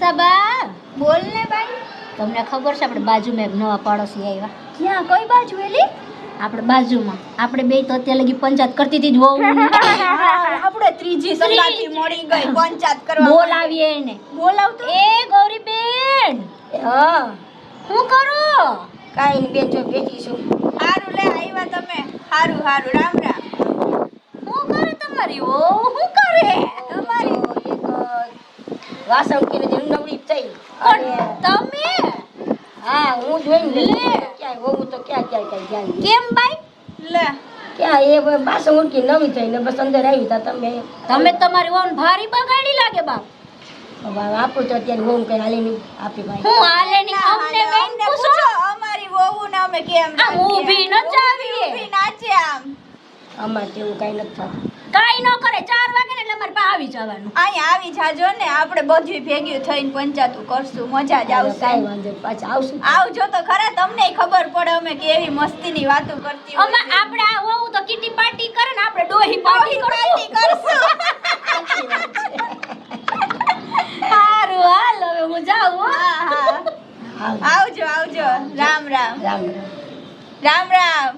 વર્ષાબા બોલ ને ભાઈ. તમને ખબર છે આપણે બાજુમાં એક નવા પાડોશી આવ્યા? ક્યાં કઈ બાજુ એલી? આપણે બાજુમાં. આપણે બે તો અત્યારે લગી પંચાયત કરતી હતી જ વહુ. આપણે ત્રીજી સંગાથી મળી ગઈ પંચાયત કરવા. બોલાવીએ એને. બોલાવતો એ ગૌરીબેન, હા શું કરો? કાઈ ની બેન જો બેઠી છું. હારું લે આવ્યા તમે. હારું હારું રામ રામ. શું કરે તમારી વહુ? શું કરે? તમારી વાસણ કીને જેમ નવડી થઈ. પણ તમે હા હું જોઈને લે. ક્યાં હોવું તો ક્યાં જાય. કેમ બાઈ? લે ક્યાં એ વાસણ ઉડકી નવી થઈ ને બસ અંદર આવી તા તમે. તમે તમારી વહુને ભારી બગાડી લાગે બાપ. હવે આપણું તો અત્યારે હોમ કઈ હાલી નહીં આપી ભાઈ. હું હાલે ની અમને બેન પૂછો. અમારી વહુ ને અમે કેમ આમ ઊભી ન ચાવીએ. ઊભી નાચે આમ. અમાર તેવું કઈ નથી થતું. કાઈ ન કરે 4 વાગે ને એટલે અમારે પાસે આવી જવાનું. અહીંયા આવી જાજો ને આપણે બધું ભેગું થઈને પંચાયતું કરશું મજા જ આવશે. કાંઈ વાંધો નહીં, પાછા આવશું. આવજો તો ખરા તમને ખબર પડે અમે કેવી મસ્તીની વાતો કરતી હોય. અમે આપણે આ વહુ તો કીટી પાર્ટી કરે ને આપણે ડોહી પાર્ટી કરશું. સારું હાલ હવે હું જાઉં હો. હા હા આવજો આવજો રામ રામ રામ રામ. રામ રામ.